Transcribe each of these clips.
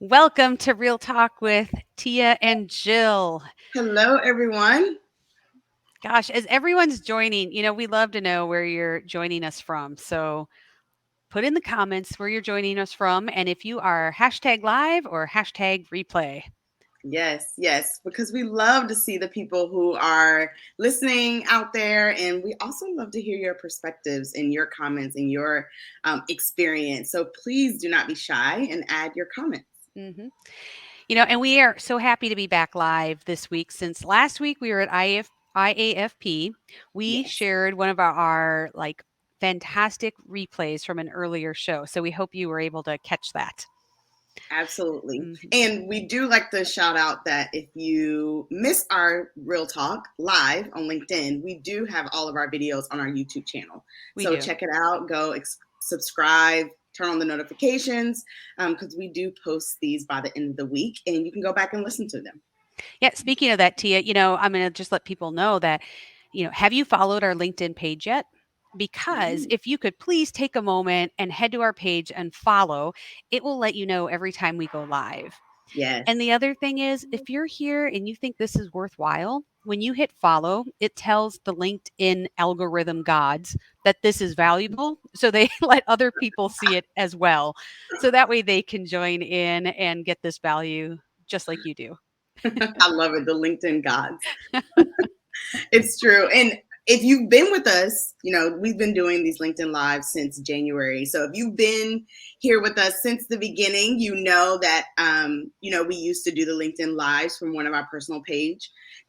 Welcome to Real Talk with Tia and Jill. Hello, everyone. Gosh, as everyone's joining, we love to know where you're joining us from. So put in the comments where you're joining us from and if you are hashtag live or hashtag replay. Yes, yes, because we love to see the people who are listening out there. And we also love to hear your perspectives and your comments and your experience. So please do not be shy and add your comments. hmm and we are so happy to be back live this week. Since last week we were at IAFP, we Yes, shared one of our like fantastic replays from an earlier show. So we hope you were able to catch that. absolutely. Mhm. And we do like to shout out that if you miss our Real Talk live on LinkedIn, we do have all of our videos on our YouTube channel. We So do. check it out, subscribe, turn on the notifications because we do post these by the end of the week and you can go back and listen to them. Yeah, speaking of that, Tia, I'm going to just let people know that, have you followed our LinkedIn page yet? Because Mm, if you could please take a moment and head to our page and follow, it will let you know every time we go live. And yes. the other thing is, if you're here and you think this is worthwhile, when you hit follow, it tells the LinkedIn algorithm gods that this is valuable. So they let other people see it as well. So that way they can join in and get this value just like you do. I love it. The LinkedIn gods. It's true. And if you've been with us, we've been doing these LinkedIn Lives since January. So if you've been here with us since the beginning, you know that, we used to do the LinkedIn Lives from one of our personal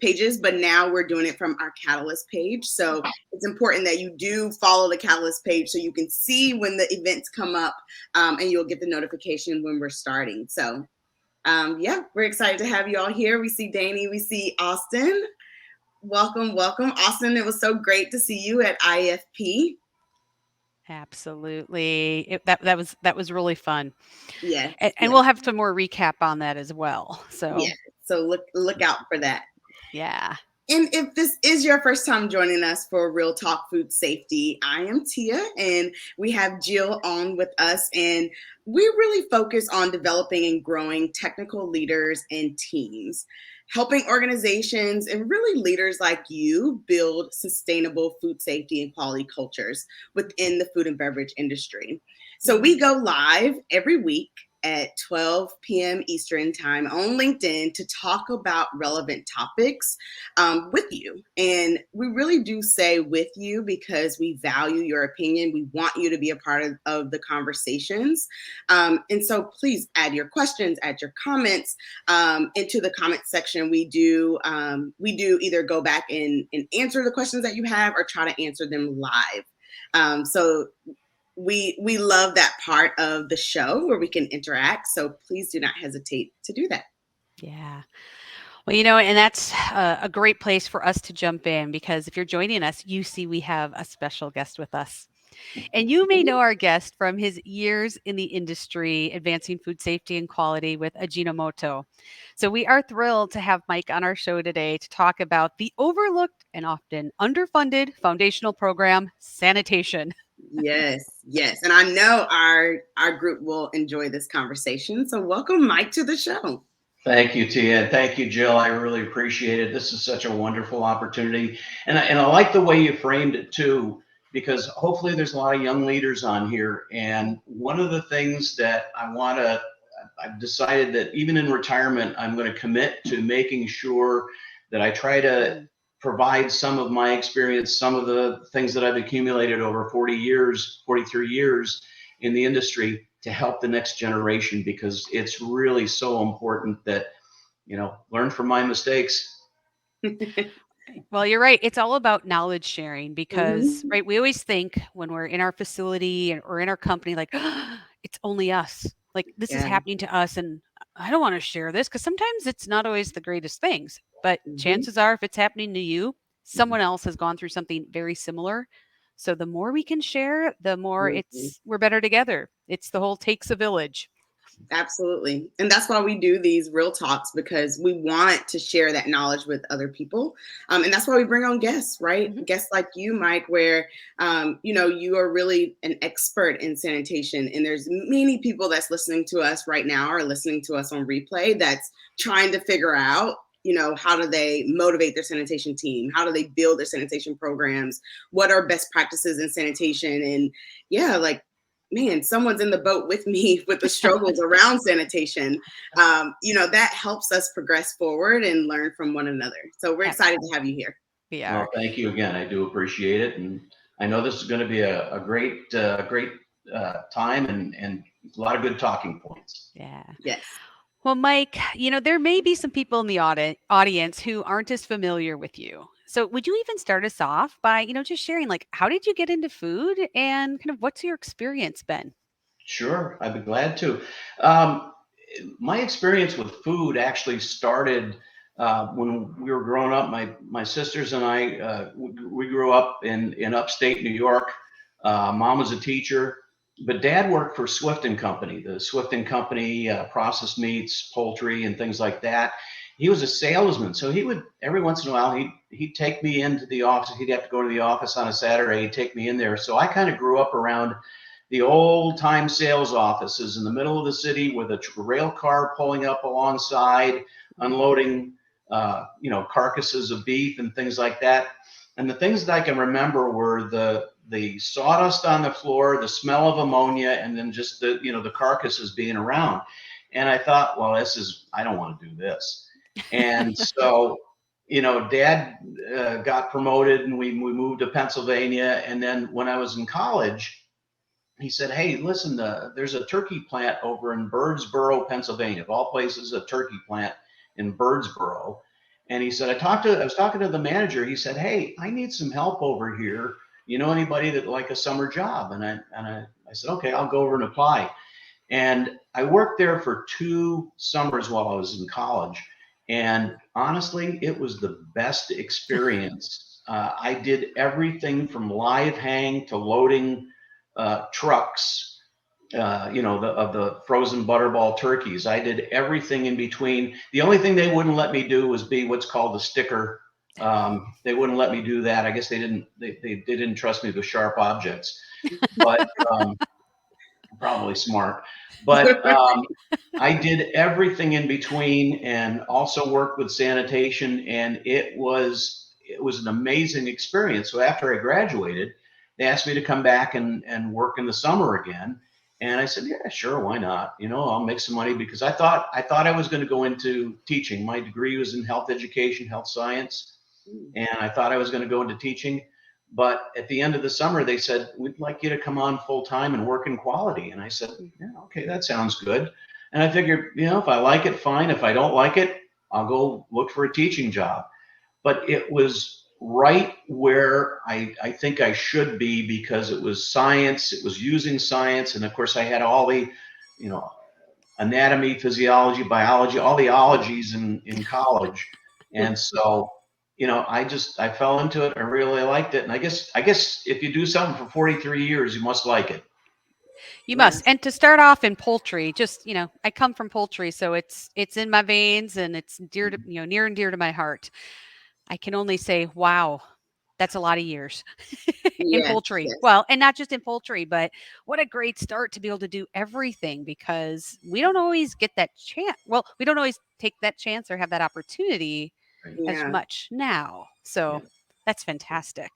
pages, but now we're doing it from our Catalyst page. So it's important that you do follow the Catalyst page so you can see when the events come up and you'll get the notification when we're starting. So yeah, we're excited to have you all here. We see Danny, we see Austin. Welcome, welcome. Austin, it was so great to see you at IFP. Absolutely. That was really fun. Yes, And yes, we'll have some more recap on that as well. So, yes. So look out for that. yeah. And if this is your first time joining us for Real Talk Food Safety, I am Tia and we have Jill on with us. And we really focus on developing and growing technical leaders and teams, helping organizations and really leaders like you build sustainable food safety and quality cultures within the food and beverage industry. So we Mhm. go live every week at 12 p.m. Eastern Time on LinkedIn to talk about relevant topics with you. And we really do say with you because we value your opinion. We want you to be a part of the conversations. And so please add your questions, add your comments into the comment section. We do either go back and answer the questions that you have or try to answer them live. So we love that part of the show where we can interact. So please do not hesitate to do that. Yeah. Well, and that's a great place for us to jump in because if you're joining us, you see we have a special guest with us. And you may know our guest from his years in the industry, advancing food safety and quality with Ajinomoto. So we are thrilled to have Mike on our show today to talk about the overlooked and often underfunded foundational program, sanitation. Yes, yes. And I know our group will enjoy this conversation. So welcome Mike to the show. Thank you, Tia, and thank you, Jill. I really appreciate it. This is such a wonderful opportunity, and I like the way you framed it too, because hopefully there's a lot of young leaders on here. And one of the things that I've decided that even in retirement, I'm going to commit to making sure that I try to Mm, provide some of my experience, some of the things that I've accumulated over 40 years, 43 years in the industry to help the next generation because it's really so important that learn from my mistakes. Well, you're right. It's all about knowledge sharing because, Mhm. right, we always think when we're in our facility or in our company, like, it's only us. Like, this is Yeah. happening to us. And I don't want to share this because sometimes it's not always the greatest things. But Mhm. chances are, if it's happening to you, Mhm. someone else has gone through something very similar. So the more we can share, the more Mhm. we're better together. It's the whole takes a village. Absolutely. And that's why we do these real talks, because we want to share that knowledge with other people. And that's why we bring on guests, right? Mhm. Guests like you, Mike, where, you are really an expert in sanitation. And there's many people that's listening to us right now or listening to us on replay that's trying to figure out, how do they motivate their sanitation team? How do they build their sanitation programs? What are best practices in sanitation? And yeah, like, man, someone's in the boat with me with the struggles around sanitation. That helps us progress forward and learn from one another. So we're excited to have you here. We Well, are. thank you again. I do appreciate it. And I know this is going to be a great time and a lot of good talking points. Yeah. Yes. Well, Mike, there may be some people in the audience who aren't as familiar with you. So, would you even start us off by, just sharing, like, how did you get into food and kind of what's your experience been? Sure, I'd be glad to. Um, my experience with food actually started when we were growing up. My sisters and I we grew up in upstate New York. Mom was a teacher, but Dad worked for Swift and Company. The Swift and Company processed meats, poultry, and things like that. He was a salesman, so he would every once in a while he'd take me into the office. He'd have to go to the office on a Saturday. He'd take me in there. So I kind of grew up around the old time sales offices in the middle of the city with a rail car pulling up alongside, unloading, carcasses of beef and things like that. And the things that I can remember were the sawdust on the floor, the smell of ammonia, and then just the carcasses being around. And I thought, well, I don't want to do this. And so, Dad got promoted, and we moved to Pennsylvania. And then when I was in college, he said, "Hey, listen, there's a turkey plant over in Birdsboro, Pennsylvania. Of all places, a turkey plant in Birdsboro." And he said, I was talking to the manager. He said, "Hey, I need some help over here. You know anybody that like a summer job?" And I said, "Okay, I'll go over and apply." And I worked there for 2 summers while I was in college. And honestly, it was the best experience. I did everything from live hang to loading trucks, of the frozen butterball turkeys. I did everything in between. The only thing they wouldn't let me do was be what's called a sticker. They wouldn't let me do that. I guess they didn't trust me with sharp objects, but probably smart. But I did everything in between, and also worked with sanitation, and it was an amazing experience. So after I graduated, they asked me to come back and work in the summer again. And I said, yeah, sure, why not? I'll make some money, because I thought I was going to go into teaching. My degree was in health education, health science, and I thought I was going to go into teaching. But at the end of the summer, they said, we'd like you to come on full time and work in quality. And I said, yeah, okay, that sounds good. And I figured, if I like it, fine. If I don't like it, I'll go look for a teaching job. But it was right where I think I should be, because it was science, it was using science. And of course, I had all the, you know, anatomy, physiology, biology, all the ologies in college. And so, I fell into it. I really liked it. And I guess if you do something for 43 years, you must like it. You must. Yes. And to start off in poultry, just, I come from poultry, so it's in my veins and it's dear to, near and dear to my heart. I can only say, wow, that's a lot of years in Yes. poultry. Yes. Well, and not just in poultry, but what a great start to be able to do everything, because we don't always get that chance. Well, we don't always take that chance or have that opportunity Right? as Yeah. much now. So Yeah. that's fantastic.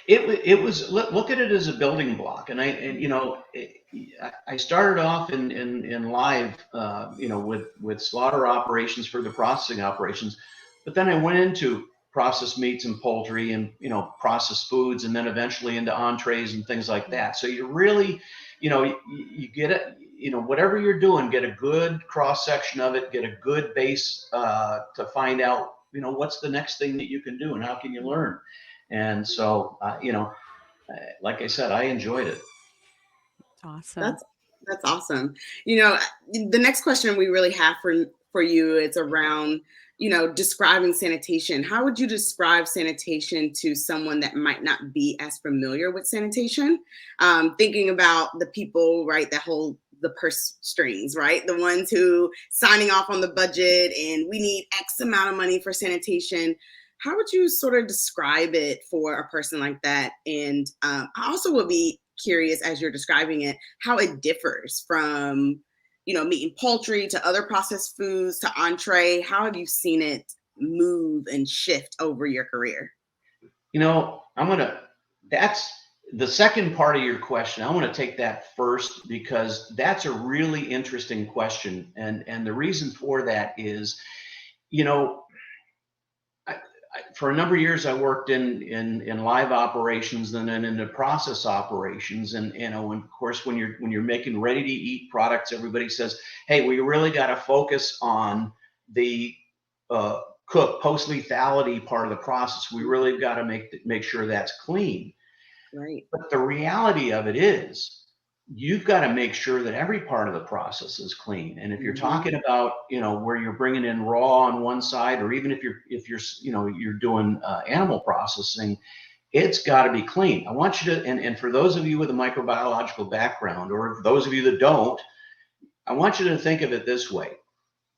It was look at it as a building block. And I started off in live, with slaughter operations for the processing operations, but then I went into processed meats and poultry, and processed foods, and then eventually into entrees and things like that. So you really, you get it, whatever you're doing, get a good cross section of it, get a good base to find out, what's the next thing that you can do and how can you learn. And so, like I said, I enjoyed it. Awesome. That's that's awesome. You know, the next question we really have for you is around, describing sanitation. How would you describe sanitation to someone that might not be as familiar with sanitation? Thinking about the people, right, that hold the purse strings, right? The ones who signing off on the budget and we need X amount of money for sanitation. How would you sort of describe it for a person like that? And I also would be curious, as you're describing it, how it differs from, meat and poultry to other processed foods to entree. How have you seen it move and shift over your career? That's the second part of your question. I want to take that first because that's a really interesting question. And the reason for that is, you know, for a number of years, I worked in live operations and then into process operations. And of course, when you're making ready to eat products, everybody says, "Hey, we really got to focus on the cook post lethality part of the process. We really got to make sure that's clean." Right. But the reality of it is, you've got to make sure that every part of the process is clean. And if you're talking about, where you're bringing in raw on one side, or even if you're doing animal processing, it's got to be clean. I want you to, and for those of you with a microbiological background, or those of you that don't, I want you to think of it this way.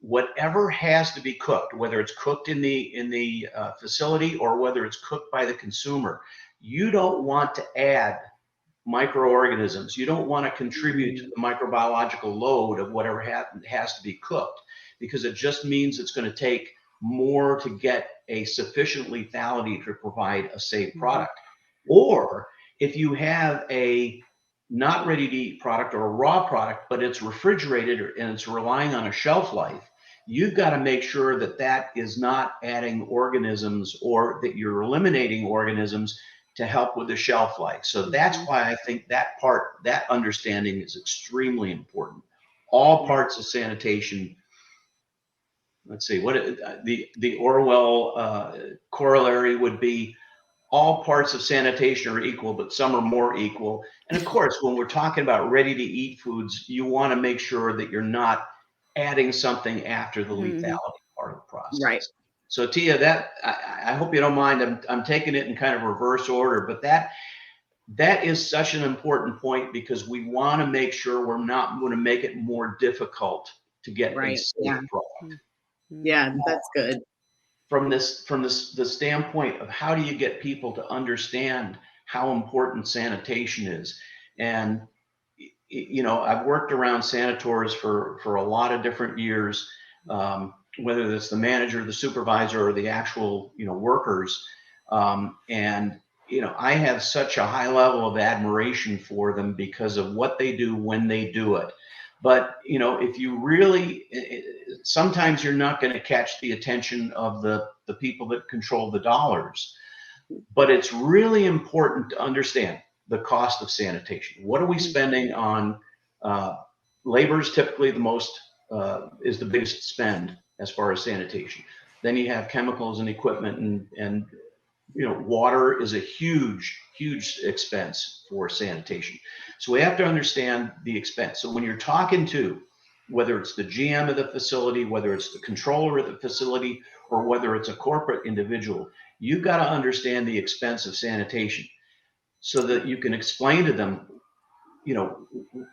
Whatever has to be cooked, whether it's cooked in the facility or whether it's cooked by the consumer, you don't want to add microorganisms. You don't want to contribute to the microbiological load of whatever has to be cooked, because it just means it's going to take more to get a sufficient lethality to provide a safe product. Or if you have a not ready to eat product or a raw product, but it's refrigerated and it's relying on a shelf life, you've got to make sure that that is not adding organisms, or that you're eliminating organisms to help with the shelf life. So that's why I think that understanding is extremely important. All parts of sanitation. Let's see, what the Orwell corollary would be: all parts of sanitation are equal, but some are more equal. And of course, when we're talking about ready to eat foods, you want to make sure that you're not adding something after the lethality part of the process. Right. So Tia, that I hope you don't mind. I'm taking it in kind of reverse order, but that is such an important point, because we want to make sure we're not going to make it more difficult to get a safe product. Yeah, that's good. From the standpoint of how do you get people to understand how important sanitation is. And I've worked around sanitors for a lot of different years, whether it's the manager, the supervisor, or the actual workers, and I have such a high level of admiration for them because of what they do when they do it. But if you really, sometimes you're not going to catch the attention of the people that control the dollars. But it's really important to understand the cost of sanitation. What are we spending on? Labor is typically is the biggest spend as far as sanitation. Then you have chemicals and equipment, and water is a huge expense for sanitation. So we have to understand the expense. So when you're talking to, whether it's the GM of the facility, whether it's the controller of the facility, or whether it's a corporate individual, you've got to understand the expense of sanitation so that you can explain to them,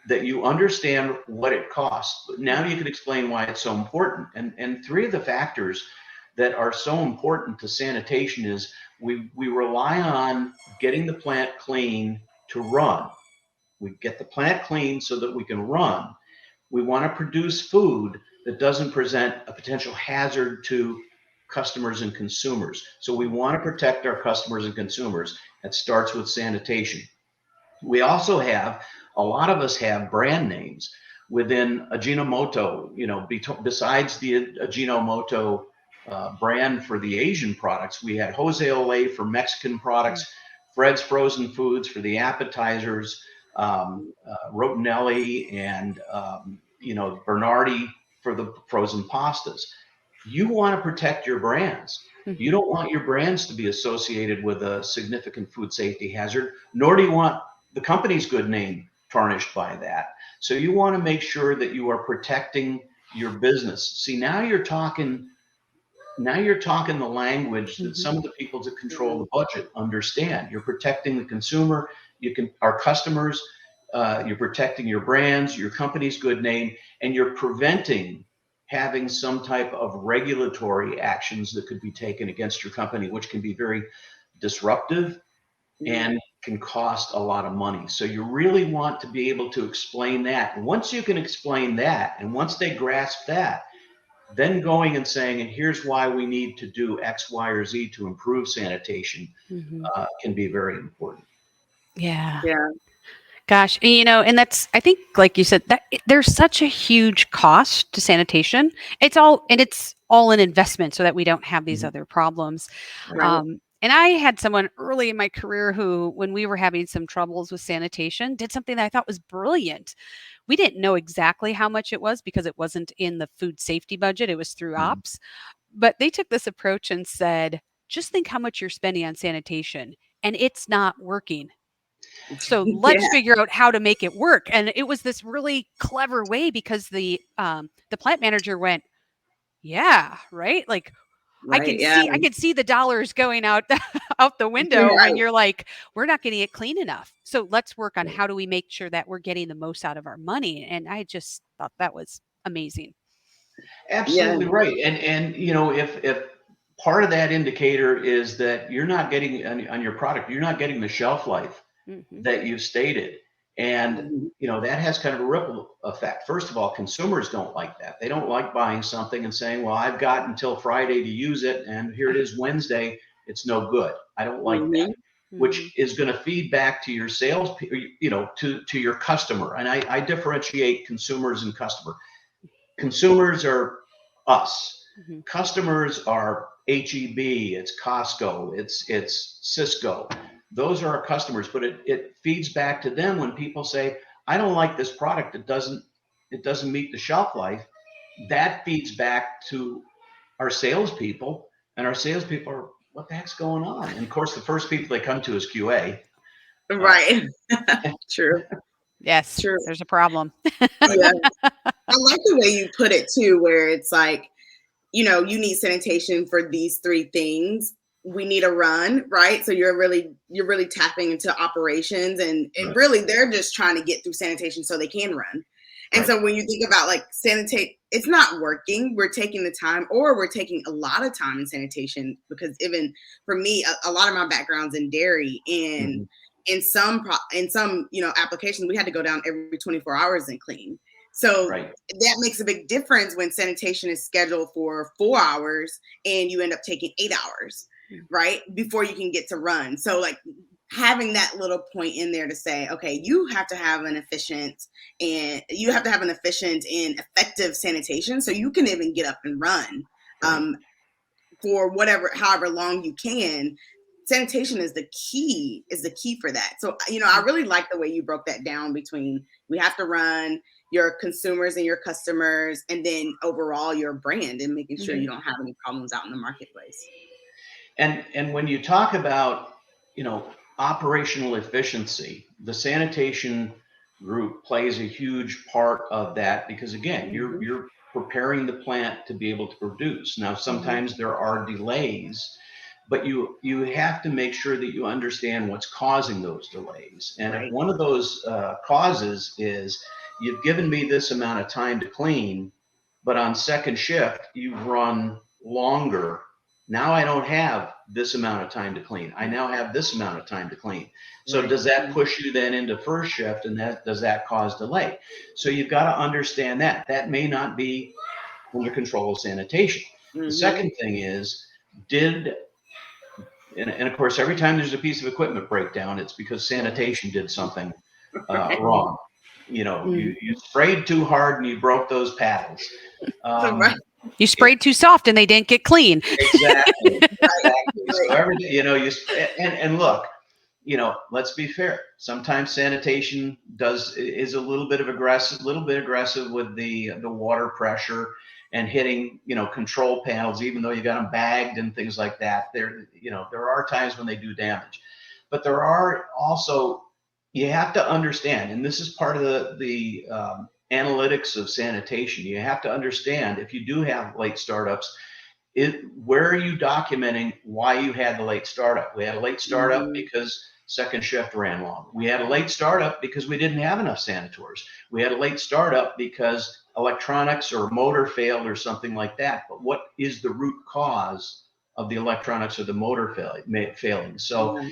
that you understand what it costs. But now you can explain why it's so important. And three of the factors that are so important to sanitation is we rely on getting the plant clean to run. We get the plant clean so that we can run. We want to produce food that doesn't present a potential hazard to customers and consumers. So we want to protect our customers and consumers. That starts with sanitation. We also have, a lot of us have brand names within Ajinomoto, besides the Ajinomoto brand for the Asian products. We had Jose Olay for Mexican products, Fred's Frozen Foods for the appetizers, Rotinelli and Bernardi for the frozen pastas. You want to protect your brands. You don't want your brands to be associated with a significant food safety hazard, nor do you want the company's good name tarnished by that. So you want to make sure that you are protecting your business. See, now you're talking the language that some of the people that control the budget understand. You're protecting the consumer. Our customers, you're protecting your brands, your company's good name, and you're preventing having some type of regulatory actions that could be taken against your company, which can be very disruptive and can cost a lot of money. So you really want to be able to explain that. And once you can explain that, and once they grasp that, then going and saying, and here's why we need to do X, Y, or Z to improve sanitation can be very important. Yeah. Yeah. Gosh, and that's, I think, like you said, that there's such a huge cost to sanitation. It's all an investment so that we don't have these Mhm. other problems. Right. And I had someone early in my career who, when we were having some troubles with sanitation, did something that I thought was brilliant. We didn't know exactly how much it was because it wasn't in the food safety budget, it was through Mhm. ops. But they took this approach and said, just think how much you're spending on sanitation and it's not working. So let's Yeah. figure out how to make it work. And it was this really clever way because the plant manager went, yeah, right. Like Right. Yeah. I can see the dollars going out out the window when Right. you're like, we're not getting it clean enough. So let's work on how do we make sure that we're getting the most out of our money. And I just thought that was amazing. Yeah. Absolutely right. And if part of that indicator is that you're not getting on your product, you're not getting the shelf life Hmm. that you stated. And Mhm. that has kind of a ripple effect. First of all, consumers don't like that. They don't like buying something and saying, well, I've got until Friday to use it, and here it is Wednesday, it's no good. I don't like that. Mhm. Hmm. Which is going to feed back to your sales, to your customer. And I differentiate consumers and customer. Consumers are us. Hmm. Customers are HEB, it's Costco, it's Cisco. Those are our customers, but it feeds back to them when people say, I don't like this product, it doesn't meet the shelf life. That feeds back to our salespeople, and our salespeople are, what the heck's going on? And of course, the first people they come to is QA. Uh, Right. True. Yes, True. there's a problem. right. Yeah. I like the way you put it too, where it's like, you need sanitation for these three things. We need a run, right? So you're really tapping into operations, and Right. really they're just trying to get through sanitation so they can run. And Right. so when you think about like sanitate, it's not working. We're taking the time, or we're taking a lot of time in sanitation, because even for me, a lot of my background's in dairy, and Mhm. in some applications, we had to go down every 24 hours and clean. So Right. that makes a big difference when sanitation is scheduled for 4 hours and you end up taking 8 hours, right? Before you can get to run. So like having that little point in there to say, okay, you have to have an efficient and effective sanitation so you can even get up and run. Right. For however long you can. Sanitation is the key for that. So I really like the way you broke that down between, we have to run, your consumers and your customers, and then overall your brand, and making sure you Mhm. don't have any problems out in the marketplace. And when you talk about, you know, operational efficiency, the sanitation group plays a huge part of that because again, you're Mhm. you're preparing the plant to be able to produce. Now, Mhm. sometimes there are delays, but you have to make sure that you understand what's causing those delays. And if Right. one of those causes is you've given me this amount of time to clean, but on second shift you've run longer, now I don't have this amount of time to clean. I now have this amount of time to clean. So Right. does that push you then into first shift, and does that cause delay? So you've got to understand that. That may not be under control of sanitation. The Mm-hmm. second thing is, did and of course, every time there's a piece of equipment breakdown, it's because sanitation did something Right. wrong. You know, you, Mm. you sprayed too hard and you broke those paddles. Right. You Yeah, sprayed too soft and they didn't get clean. exactly, Right. exactly. So everything, and look, let's be fair. Sometimes sanitation is a little bit aggressive with the water pressure and hitting, control panels, even though you got them bagged and things like that. There are times when they do damage, but there are also, you have to understand, and this is part of the analytics of sanitation. You have to understand if you do have late startups, where are you documenting why you had the late startup? We had a late startup Mm-hmm. because second shift ran long. We had a late startup because we didn't have enough sanitors. We had a late startup because electronics or motor failed or something like that. But what is the root cause of the electronics or the motor failing? So Yeah.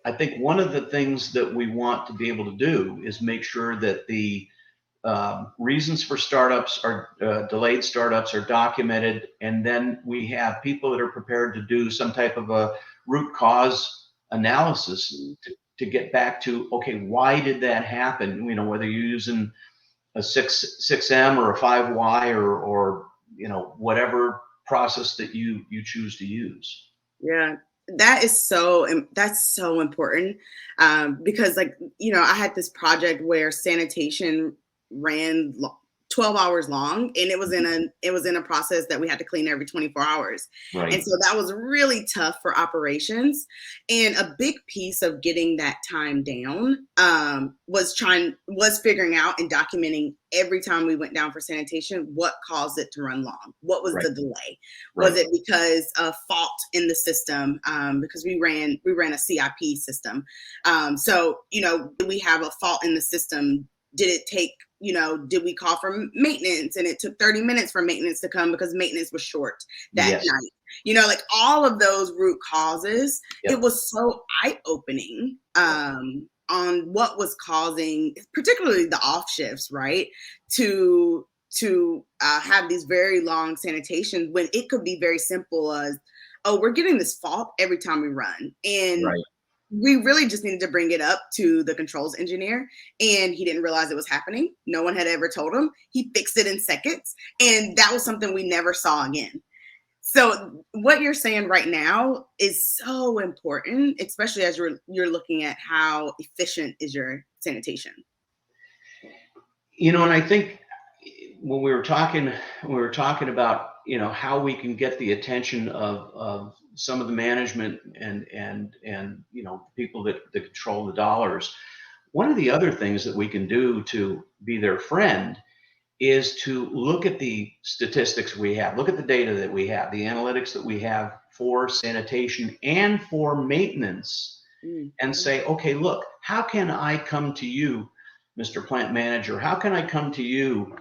I think one of the things that we want to be able to do is make sure that the reasons for startups are delayed startups are documented, and then we have people that are prepared to do some type of a root cause analysis to get back to, okay, why did that happen? You know, whether you're using a 6M or a 5Y or you know, whatever process that you choose to use. Yeah, that's so important, because, like, you know, I had this project where sanitation ran 12 hours long, and it was in a process that we had to clean every 24 hours. And Right. so that was really tough for operations. And a big piece of getting that time down, was figuring out and documenting every time we went down for sanitation what caused it to run long. What was Right. the delay? Was Right. it because of fault in the system? Because we ran a CIP system. So, you know, did we have a fault in the system? Did it take, you know, did we call for maintenance and it took 30 minutes for maintenance to come because maintenance was short that Yes. night? You know, like all of those root causes, Yep. it was so eye-opening, on what was causing, particularly the off shifts, right? To have these very long sanitations when it could be very simple as, oh, we're getting this fault every time we run. And Right. we really just needed to bring it up to the controls engineer, and he didn't realize it was happening. No one had ever told him. He fixed it in seconds, and that was something we never saw again. So what you're saying right now is so important, especially as you're looking at how efficient is your sanitation. You know, and I think when we were talking about, you know, how we can get the attention of some of the management and you know, people that control the dollars. One of the other things that we can do to be their friend is to look at the statistics we have, look at the data that we have, the analytics that we have for sanitation and for maintenance, and say, okay, look, how can I come to you, Mr. Plant Manager? How can I come to you,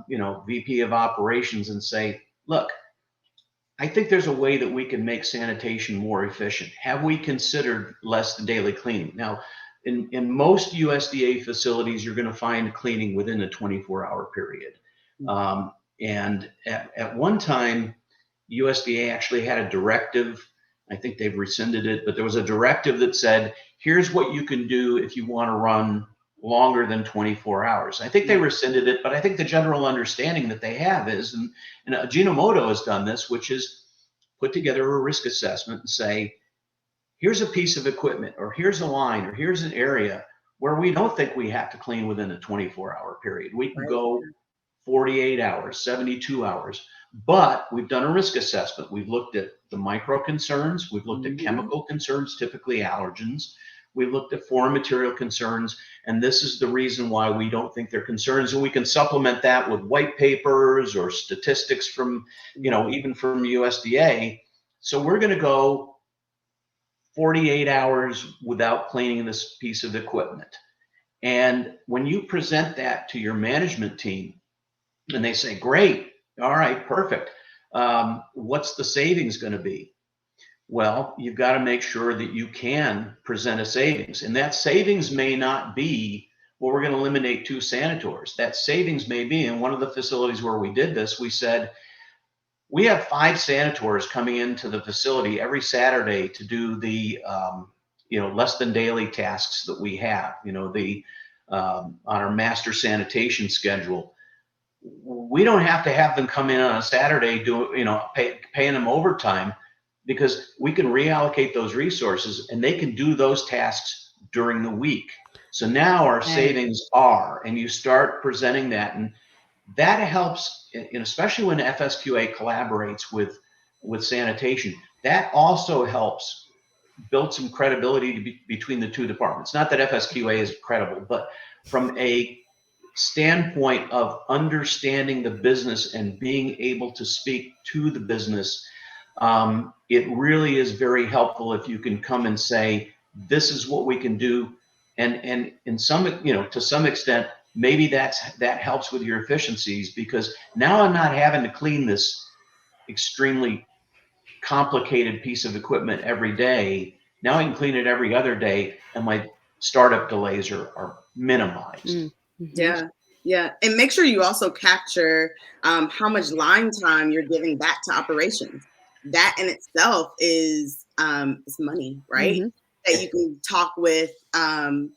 you know, VP of Operations, and say, look, I think there's a way that we can make sanitation more efficient. Have we considered less daily cleaning? Now, in most USDA facilities, you're going to find cleaning within a 24-hour period. And at one time, USDA actually had a directive. I think they've rescinded it, but there was a directive that said, here's what you can do if you want to run longer than 24 hours. I think they rescinded it, but I think the general understanding that they have is, and Ajinomoto has done this, which is put together a risk assessment and say, here's a piece of equipment, or here's a line, or here's an area where we don't think we have to clean within a 24-hour period. We can go 48 hours, 72 hours, but we've done a risk assessment. We've looked at the micro concerns. We've looked at chemical concerns, typically allergens. We've looked at foreign material concerns, and this is the reason why we don't think they're concerns. And we can supplement that with white papers or statistics from, you know, even from USDA. So we're going to go 48 hours without cleaning this piece of equipment. And when you present that to your management team, and they say, great, all right, perfect. What's the savings going to be? Well, you've got to make sure that you can present a savings. And that savings may not be, well, we're going to eliminate 2 sanitors. That savings may be, in one of the facilities where we did this, we said, we have 5 sanitors coming into the facility every Saturday to do the, you know, less than daily tasks that we have, you know, the on our master sanitation schedule. We don't have to have them come in on a Saturday, paying them overtime, because we can reallocate those resources and they can do those tasks during the week. So now our savings are, and you start presenting that, and that helps, and especially when FSQA collaborates with sanitation, that also helps build some credibility between the 2 departments. Not that FSQA is credible, but from a standpoint of understanding the business and being able to speak to the business, it really is very helpful if you can come and say, this is what we can do. And in some, to some extent, maybe that helps with your efficiencies, because now I'm not having to clean this extremely complicated piece of equipment every day. Now I can clean it every other day, and my startup delays are minimized. Mm-hmm. Yeah. Yeah. And make sure you also capture how much line time you're giving back to operations. That in itself is money, right? Mm-hmm. That you can talk with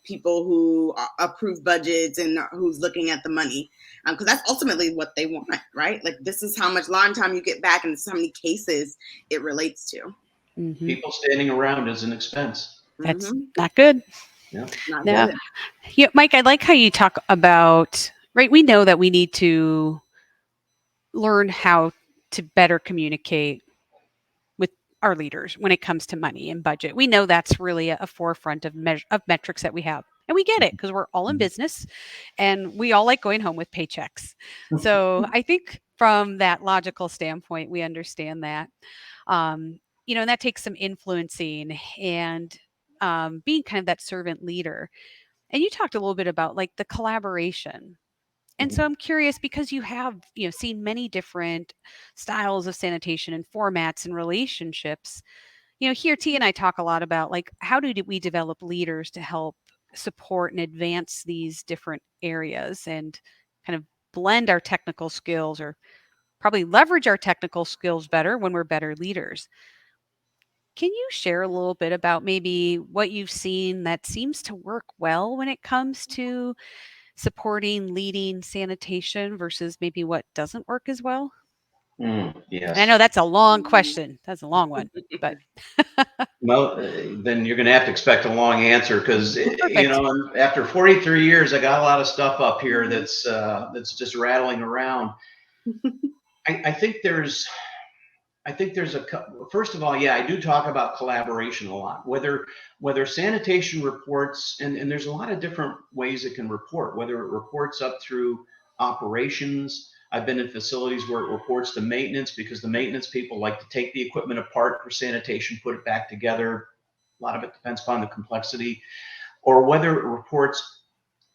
people who approve budgets and who's looking at the money. Because that's ultimately what they want, right? Like, this is how much line time you get back, and this is how many cases it relates to. Mm-hmm. People standing around is an expense. That's Mm-hmm. not good. Yeah. Not No. good. Yeah, Mike, I like how you talk about, right? We know that we need to learn how to better communicate with our leaders when it comes to money and budget. We know that's really a forefront of metrics that we have. And we get it because we're all in business and we all like going home with paychecks. So I think from that logical standpoint, we understand that. And that takes some influencing and being kind of that servant leader. And you talked a little bit about like the collaboration. And so I'm curious, because you have, seen many different styles of sanitation and formats and relationships. Here T and I talk a lot about like how do we develop leaders to help support and advance these different areas and kind of blend our technical skills, or probably leverage our technical skills better when we're better leaders. Can you share a little bit about maybe what you've seen that seems to work well when it comes to supporting leading sanitation versus maybe what doesn't work as well? And I Yes. know that's a long question. That's a long one, but Well, then you're going to have to expect a long answer, because perfect. after 43 years, I got a lot of stuff up here that's just rattling around. I think there's first of all, yeah, I do talk about collaboration a lot. Whether sanitation reports, and there's a lot of different ways it can report. Whether it reports up through operations. I've been in facilities where it reports to maintenance, because the maintenance people like to take the equipment apart for sanitation, put it back together. A lot of it depends upon the complexity. Or whether it reports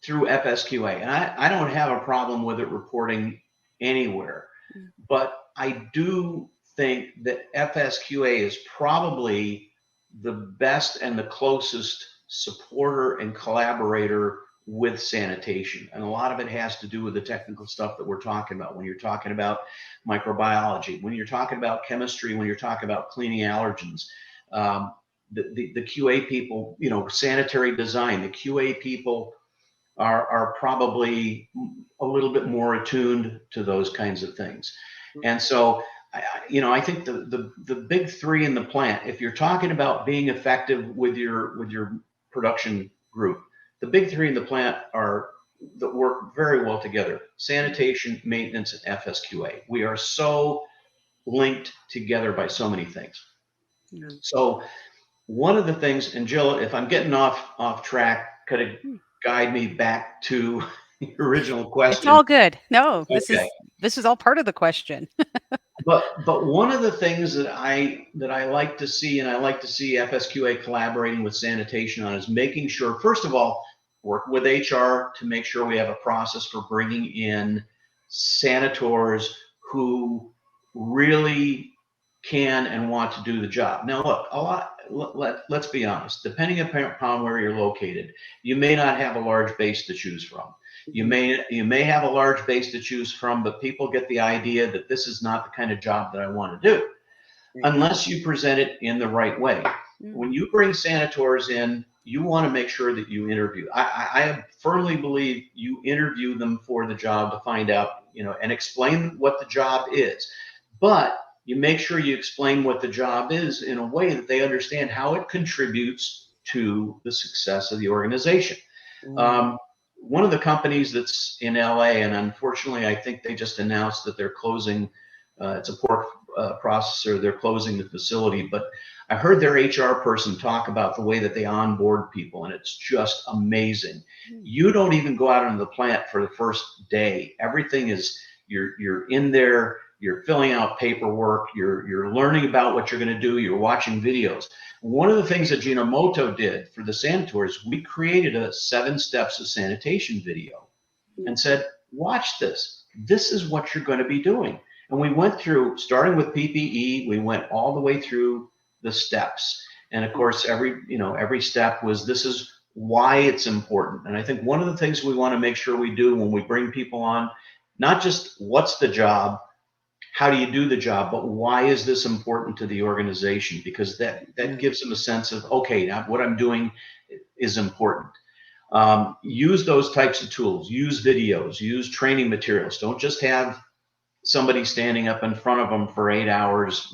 through FSQA. And I don't have a problem with it reporting anywhere. But I do think that FSQA is probably the best and the closest supporter and collaborator with sanitation. And a lot of it has to do with the technical stuff that we're talking about. When you're talking about microbiology, when you're talking about chemistry, when you're talking about cleaning allergens, the QA people, sanitary design, the QA people are probably a little bit more attuned to those kinds of things. And so, I think the big three in the plant, if you're talking about being effective with your production group, the big three in the plant are that work very well together: sanitation, maintenance, and FSQA. We are so linked together by so many things. Yeah. So one of the things, and Jill, if I'm getting off track, could it guide me back to the original It's question? all good. No, this Okay. is all part of the question. But one of the things that I like to see, and I like to see FSQA collaborating with sanitation on, is making sure, first of all, work with HR to make sure we have a process for bringing in sanitors who really can and want to do the job. Now, look, let's be honest. Depending upon where you're located, you may not have a large base to choose from. You may have a large base to choose from, but people get the idea that this is not the kind of job that I want to do, unless you present it in the right way. When you bring sanitors in, you want to make sure that you interview. I firmly believe you interview them for the job to find out, and explain what the job is. But you make sure you explain what the job is in a way that they understand how it contributes to the success of the organization. One of the companies that's in LA, and unfortunately, I think they just announced that they're closing. It's a pork processor. They're closing the facility, but I heard their HR person talk about the way that they onboard people, and it's just amazing. You don't even go out into the plant for the first day. Everything is you're in there. you're filling out paperwork, you're learning about what you're going to do, you're watching videos. One of the things that Ginomoto did for the sanitors, we created a 7 steps of sanitation video and said, watch this. This is what you're going to be doing. And we went through, starting with PPE, we went all the way through the steps. And of course, every step was, this is why it's important. And I think one of the things we want to make sure we do when we bring people on, not just what's the job, how do you do the job, but why is this important to the organization? Because that gives them a sense of, okay, now what I'm doing is important. Use those types of tools, use videos, use training materials. Don't just have somebody standing up in front of them for 8 hours,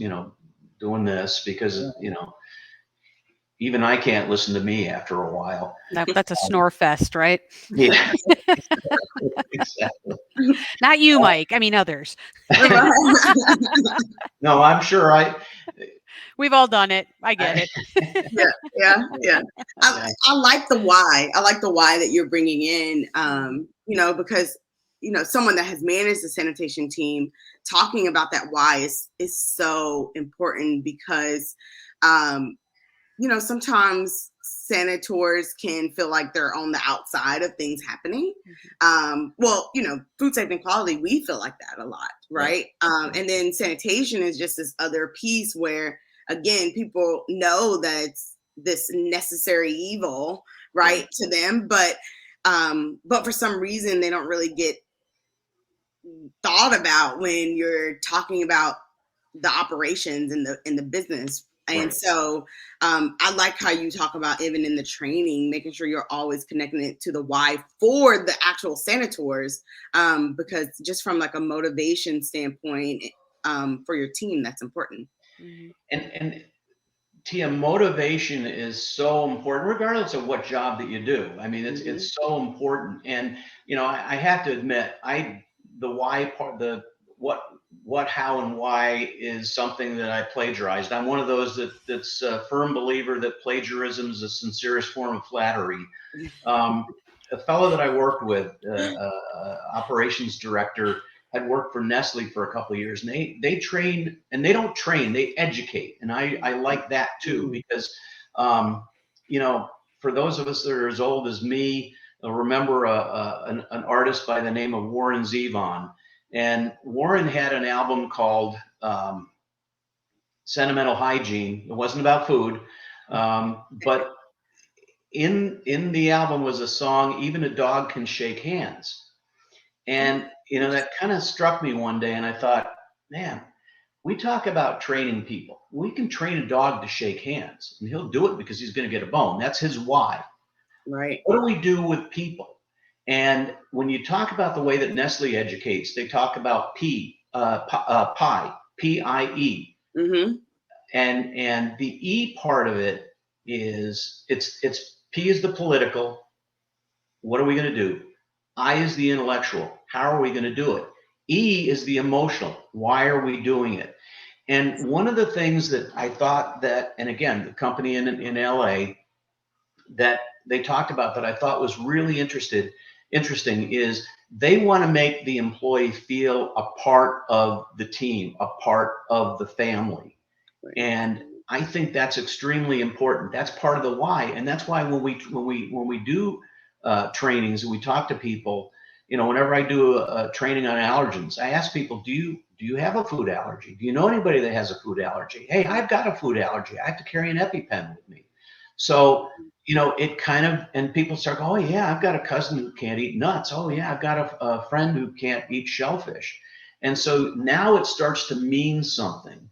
doing this, because, even I can't listen to me after a while. That's a snore fest, right? Yeah, exactly. Not you, Mike. I mean, others. No, I'm sure We've all done it. I get it. Yeah. I like the why. I like the why that you're bringing in, because, someone that has managed the sanitation team, talking about that why is so important because, sometimes sanitors can feel like they're on the outside of things happening. Food safety and quality, we feel like that a lot, right? And then sanitation is just this other piece where, again, people know that it's this necessary evil, right, to them, but for some reason they don't really get thought about when you're talking about the operations and the business. And so I like how you talk about, even in the training, making sure you're always connecting it to the why for the actual sanitors, because just from like a motivation standpoint, for your team, that's important. And Tia, motivation is so important, regardless of what job that you do. I mean, it's so important. And I have to admit, the why part, the what, how, and why is something that I plagiarized. I'm one of those that's a firm believer that plagiarism is the sincerest form of flattery. A fellow that I worked with, operations director, had worked for Nestle for a couple of years, and they train, and they don't train, they educate, and I like that too, because for those of us that are as old as me, remember an artist by the name of Warren Zevon, and Warren had an album called Sentimental Hygiene. It wasn't about food, but in the album was a song, Even a Dog Can Shake Hands. And, that kind of struck me one day, and I thought, man, we talk about training people. We can train a dog to shake hands, and he'll do it because he's going to get a bone. That's his why. Right. What do we do with people? And when you talk about the way that Nestle educates, they talk about PIE, P-I-E. Mm-hmm. And the E part of it is, it's P is the political. What are we going to do? I is the intellectual. How are we going to do it? E is the emotional. Why are we doing it? And one of the things that I thought that, and again, the company in LA that they talked about that I thought was really interesting is they want to make the employee feel a part of the team, a part of the family. And I think that's extremely important. That's part of the why. And that's why when we do trainings and we talk to people, whenever I do a training on allergens, I ask people, do you have a food allergy? Do you know anybody that has a food allergy? Hey, I've got a food allergy. I have to carry an EpiPen with me. So, it kind of, and people start going, oh yeah, I've got a cousin who can't eat nuts. Oh yeah, I've got a friend who can't eat shellfish. And so now it starts to mean something.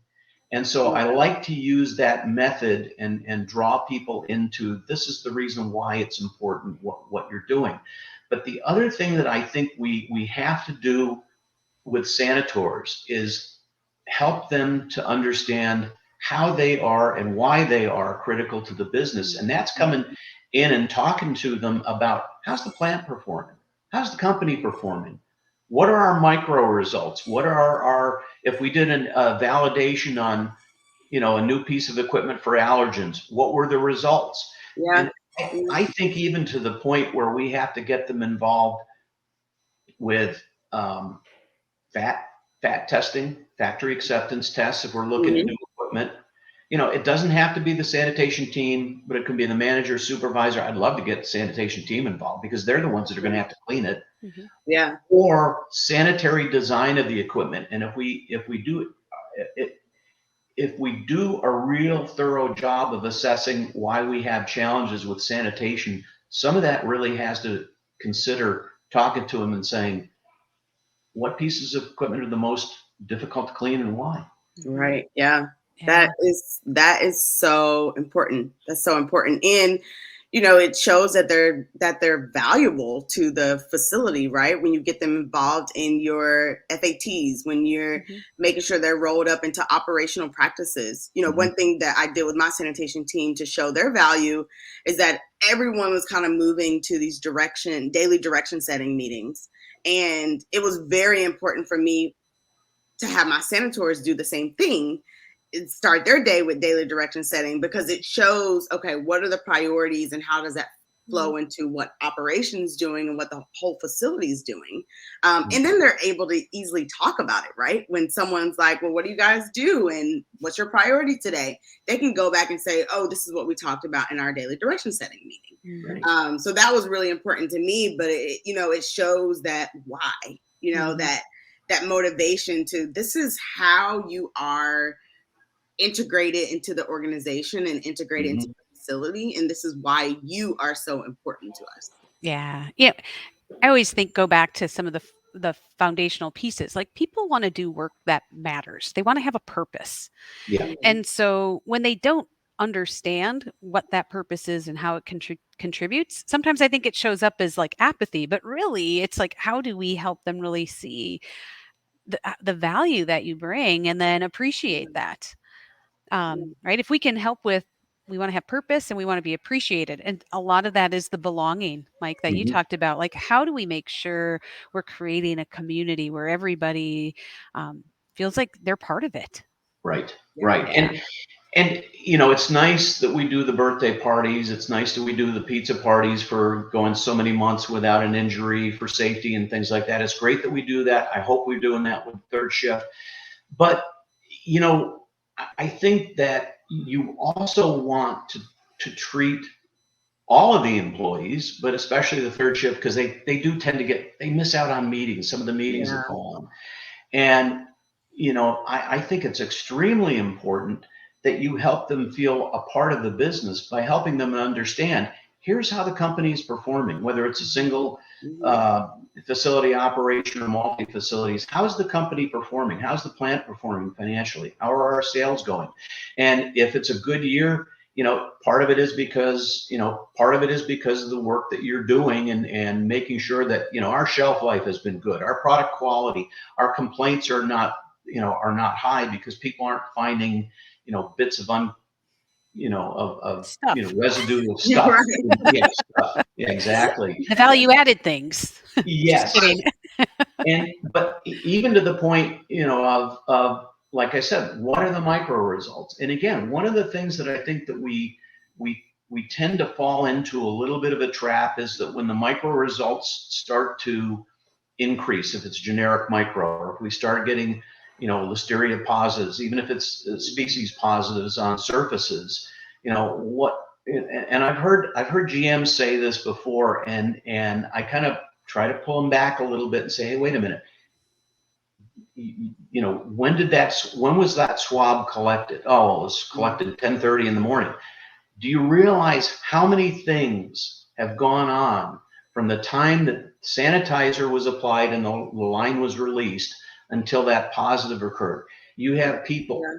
And so I like to use that method and draw people into, this is the reason why it's important, what you're doing. But the other thing that I think we have to do with sanitors is help them to understand how they are and why they are critical to the business. And that's coming in and talking to them about, how's the plant performing? How's the company performing? What are our micro results? What are our if we did a validation on, a new piece of equipment for allergens, what were the results? Yeah. And I think even to the point where we have to get them involved with fat fat testing, factory acceptance tests. If we're looking at Mhm. new equipment, it doesn't have to be the sanitation team, but it can be the manager, supervisor. I'd love to get the sanitation team involved because they're the ones that are going to have to clean it. Mhm. Yeah. Or sanitary design of the equipment. And if we do a real thorough job of assessing why we have challenges with sanitation, some of that really has to consider talking to them and saying, what pieces of equipment are the most difficult to clean and why? Mhm. Right. Yeah. Yeah. That is so important. That's so important. And it shows that they're valuable to the facility, right? When you get them involved in your FATs, when you're Mhm. making sure they're rolled up into operational practices. Mhm. One thing that I did with my sanitation team to show their value is that everyone was kind of moving to these daily direction setting meetings. And it was very important for me to have my senators do the same thing, start their day with daily direction setting, because it shows, okay, what are the priorities and how does that Mhm. flow into what operations doing and what the whole facility is doing. Mhm. And then they're able to easily talk about it, right? When someone's like, well, what do you guys do? And what's your priority today? They can go back and say, oh, this is what we talked about in our daily direction setting meeting. Mhm. Right. So that was really important to me, but it shows that why, Mhm. that motivation to, this is how you are integrated into the organization and integrated into Mhm. the facility, and this is why you are so important to us. Yeah. Yeah. I always think go back to some of the foundational pieces. Like people want to do work that matters. They want to have a purpose. Yeah. Mhm. And so when they don't understand what that purpose is and how it contributes, sometimes I think it shows up as like apathy, but really it's like how do we help them really see the value that you bring and then appreciate that? Right? If we can help with, we want to have purpose and we want to be appreciated. And a lot of that is the belonging, Mike, that you Mhm. talked about. Like, how do we make sure we're creating a community where everybody feels like they're part of it? Right. Yeah. Right. Yeah. And it's nice that we do the birthday parties. It's nice that we do the pizza parties for going so many months without an injury for safety and things like that. It's great that we do that. I hope we're doing that with third shift. But you know, I think that you also want to treat all of the employees, but especially the third shift, because they do tend to they miss out on meetings, some of the meetings that Yeah. go on. And, I think it's extremely important that you help them feel a part of the business by helping them understand here's how the company is performing, whether it's a single Mhm. uh, facility operation or multi facilities. How's the company performing? How's the plant performing financially? How are our sales going? And if it's a good year, part of it is because of the work that you're doing and making sure that, our shelf life has been good, our product quality, our complaints are not high because people aren't finding, bits of Stuff. residue of Yeah, stuff. right. Yeah, stuff. Yeah, exactly. The value added things. Just Yes. kidding. And but even to the point, of like I said, what are the micro results? And again, one of the things that I think that we we tend to fall into a little bit of a trap is that when the micro results start to increase, if it's generic micro, or if we start getting, listeria positives, even if it's species positives on surfaces, what? And I've heard GMs say this before, and I kind of try to pull them back a little bit and say, hey, wait a minute, when was that swab collected? Oh, it was collected at 10:30 in the morning. Do you realize how many things have gone on from the time that sanitizer was applied and the line was released until that positive occurred? You have people. Yeah.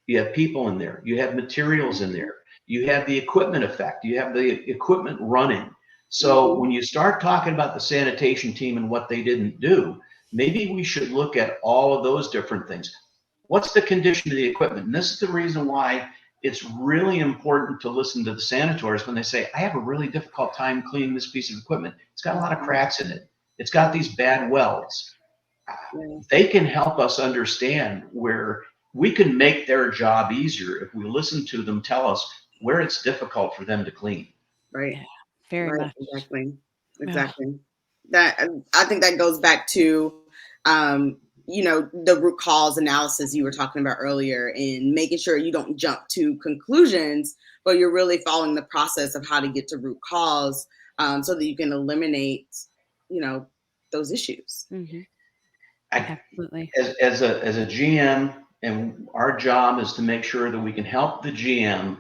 You have people in there. You have materials in there. You have the equipment effect. You have the equipment running. So Mhm. when you start talking about the sanitation team and what they didn't do, maybe we should look at all of those different things. What's the condition of the equipment? And this is the reason why it's really important to listen to the sanitors when they say, I have a really difficult time cleaning this piece of equipment. It's got a lot of Mhm. cracks in it. It's got these bad welds. Yeah. They can help us understand where we can make their job easier if we listen to them tell us where it's difficult for them to clean. Right. Yeah, very Right. much. Exactly. Ugh. Exactly. That, I think that goes back to, um, the root cause analysis you were talking about earlier, and making sure you don't jump to conclusions, but you're really following the process of how to get to root cause, so that you can eliminate, those issues. Mm-hmm. I, Absolutely. as a GM, and our job is to make sure that we can help the GM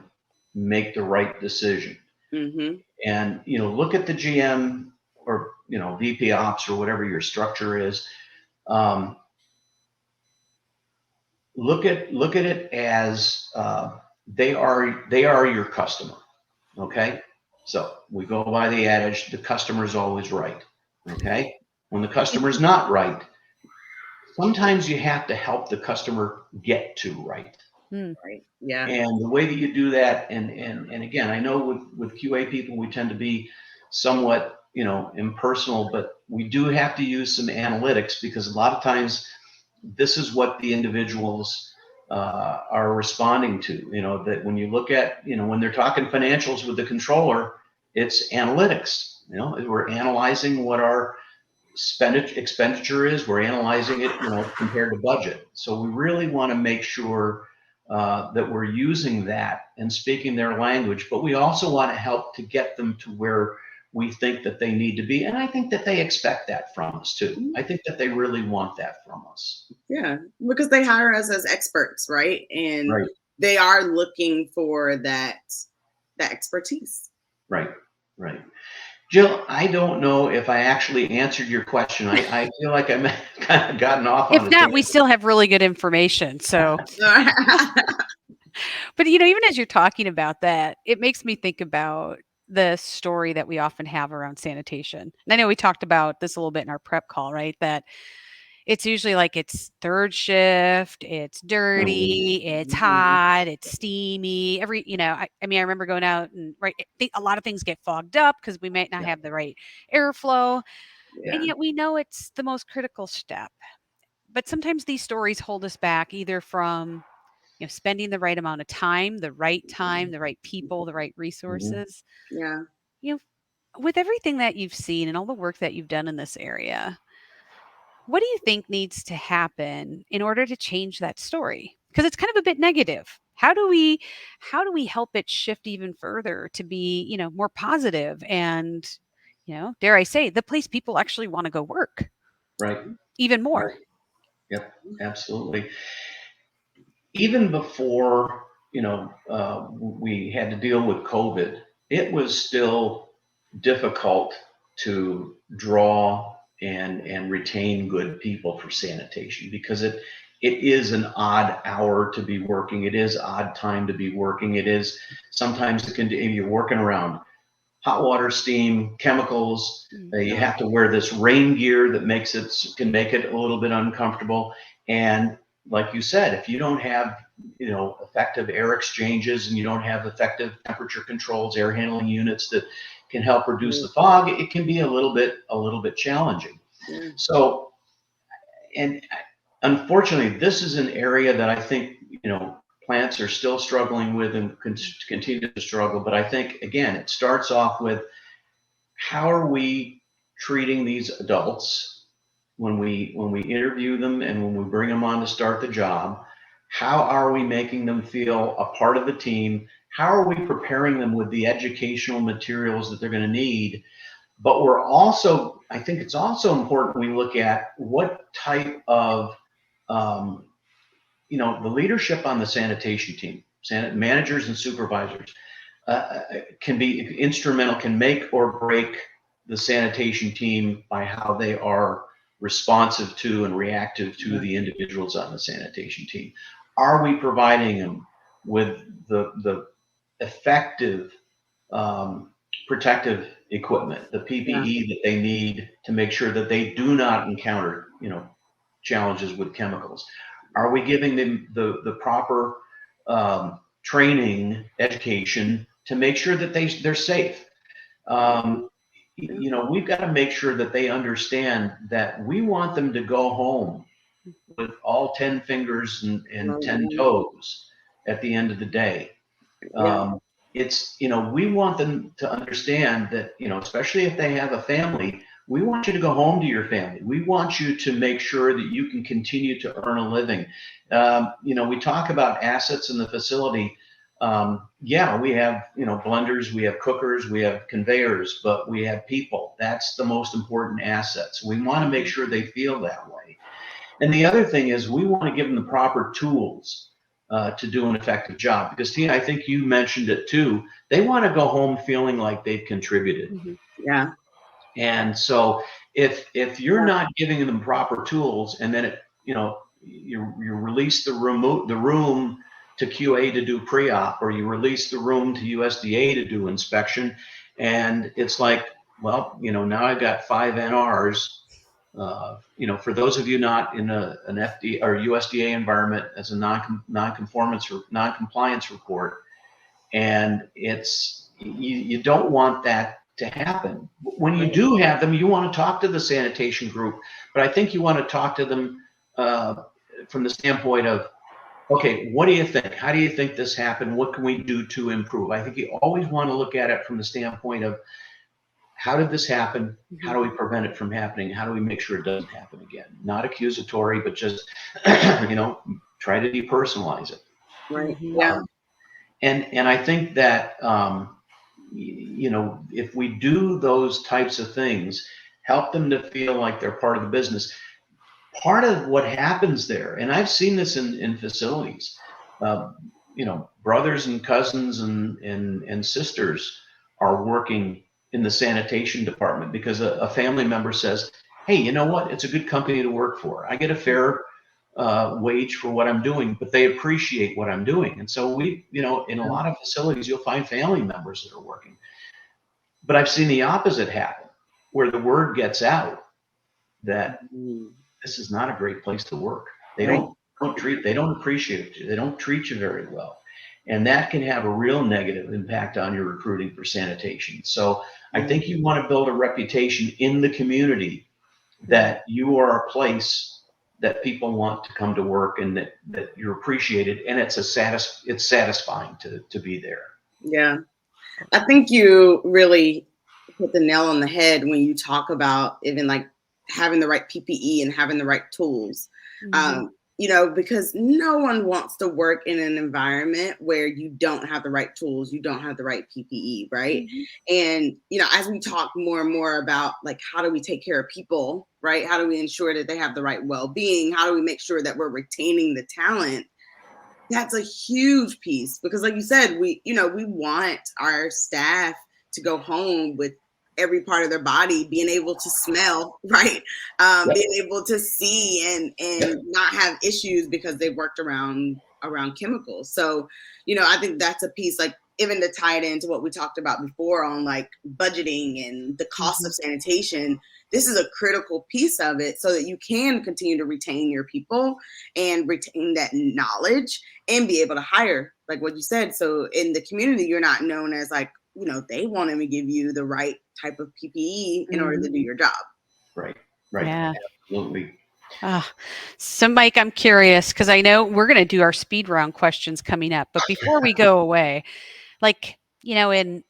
make the right decision. Mm-hmm. And look at the GM, or VP Ops, or whatever your structure is. Um, look at it as they are your customer. Okay, so we go by the adage, the customer's always right. Okay, when the customer's not right, sometimes you have to help the customer get to right. Right. Yeah. And the way that you do that, and again, I know with QA people, we tend to be somewhat, impersonal, but we do have to use some analytics, because a lot of times this is what the individuals are responding to. That when you look at, when they're talking financials with the controller, it's analytics. We're analyzing what our expenditure is. We're analyzing it, compared to budget. So we really want to make sure that we're using that and speaking their language, but we also want to help to get them to where we think that they need to be. And I think that they expect that from us too. I think that they really want that from us. Yeah, because they hire us as experts, right? And Right. they are looking for that expertise. Right. Right. Jill, I don't know if I actually answered your question. I feel like I may have kind of gotten off on If a not, we tangent. still have really good information. So, but even as you're talking about that, it makes me think about the story that we often have around sanitation. And I know we talked about this a little bit in our prep call, right? That it's usually like it's third shift, it's dirty, it's Mhm. hot, it's steamy. I mean, I remember going out and a lot of things get fogged up because we might not Yeah. have the right airflow, Yeah. and yet we know it's the most critical step. But sometimes these stories hold us back either from spending the right amount of time, the right people, the right Mhm. resources. Yeah. You know, with everything that you've seen and all the work that you've done in this area, what do you think needs to happen in order to change that story? Because it's kind of a bit negative. How do we help it shift even further to be, more positive and, dare I say, the place people actually want to go work Right. even more? Right. Yep. Absolutely. Even before, we had to deal with COVID, it was still difficult to draw and retain good people for sanitation, because it is an odd hour to be working. It is odd time to be working. It is sometimes you're working around hot water, steam, chemicals. You have to wear this rain gear that can make it a little bit uncomfortable. And like you said, if you don't have effective air exchanges, and you don't have effective temperature controls, air handling units that can help reduce the fog, it can be a little bit challenging. Yeah. So, and unfortunately, this is an area that I think plants are still struggling with, and continue to struggle. But I think, again, it starts off with, how are we treating these adults when we interview them and when we bring them on to start the job? How are we making them feel a part of the team? How are we preparing them with the educational materials that they're going to need? But I think it's also important we look at what type of, the leadership on the sanitation team, managers and supervisors, can be instrumental, can make or break the sanitation team by how they are responsive to and reactive to the individuals on the sanitation team. Are we providing them with the effective protective equipment, the Yeah. PPE that they need to make sure that they do not encounter, challenges with chemicals? Are we giving them the proper training, education to make sure that they're safe? Um, we've got to make sure that they understand that we want them to go home with all 10 fingers and 10 toes at the end of the day. Yeah. We want them to understand that, especially if they have a family, We want you to go home to your family. We want you to make sure that you can continue to earn a living. We talk about assets in the facility. Yeah, we have, blenders, we have cookers, we have conveyors, but we have people. That's the most important assets. We want to make sure they feel that way. And the other thing is we want to give them the proper tools to do an effective job. Because Tina, I think you mentioned it too. They want to go home feeling like they've contributed. Mm-hmm. Yeah. And so if you're not giving them proper tools, and then you release the room to QA to do pre-op, or you release the room to USDA to do inspection, and it's like, well, now I've got 5 NRs. For those of you not in an FDA or USDA environment, as a non-conformance or non-compliance report, and you don't want that to happen. When you do have them, you want to talk to the sanitation group, but I think you want to talk to them from the standpoint of, okay, what do you think? How do you think this happened? What can we do to improve? I think you always want to look at it from the standpoint of, how did this happen? How do we prevent it from happening? How do we make sure it doesn't happen again? Not accusatory, but just, try to depersonalize it. Right. Mm-hmm. Yeah. And I think that, if we do those types of things, help them to feel like they're part of the business. Part of what happens there, and I've seen this in facilities, brothers and cousins and sisters are working in the sanitation department because a family member says, hey, you know what? It's a good company to work for. I get a fair wage for what I'm doing, but they appreciate what I'm doing. And so in a lot of facilities, you'll find family members that are working. But I've seen the opposite happen, where the word gets out that this is not a great place to work. They don't appreciate you. They don't treat you very well. And that can have a real negative impact on your recruiting for sanitation. So I think you want to build a reputation in the community that you are a place that people want to come to work, and that you're appreciated, and it's satisfying to be there. Yeah. I think you really hit the nail on the head when you talk about even like having the right PPE and having the right tools. Because no one wants to work in an environment where you don't have the right tools, you don't have the right PPE, right? And, as we talk more and more about like, how do we take care of people, right? How do we ensure that they have the right well-being? How do we make sure that we're retaining the talent? That's a huge piece, because like you said, we want our staff to go home with every part of their body being able to smell, right? Being able to see and not have issues because they worked around chemicals. So, I think that's a piece, like even to tie it into what we talked about before on like budgeting and the cost of sanitation. This is a critical piece of it so that you can continue to retain your people and retain that knowledge and be able to hire, like what you said. So in the community, you're not known as like, they want to give you the right type of PPE in order to do your job. Right. Yeah. Absolutely. So Mike, I'm curious, because I know we're going to do our speed round questions coming up, but before we go away, like, in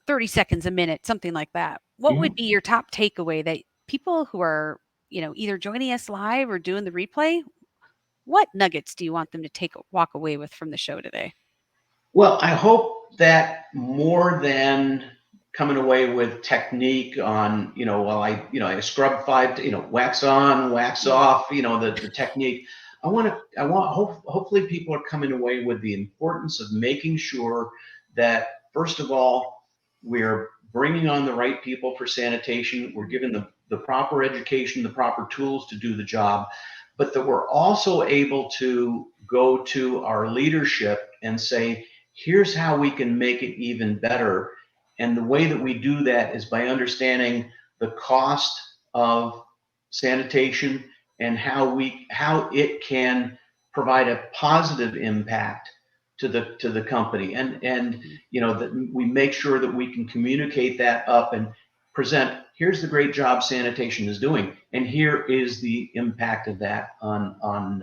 30 seconds, a minute, something like that, what would be your top takeaway that people who are, either joining us live or doing the replay, what nuggets do you want them to walk away with from the show today? Well, I hope that more than coming away with technique on, I scrub 5, wax on, wax off, the technique. Hopefully people are coming away with the importance of making sure that, first of all, we're bringing on the right people for sanitation. We're giving the proper education, the proper tools to do the job, but that we're also able to go to our leadership and say, here's how we can make it even better. And the way that we do that is by understanding the cost of sanitation and how it can provide a positive impact to the company. And that we make sure that we can communicate that up and present, here's the great job sanitation is doing, and here is the impact of that on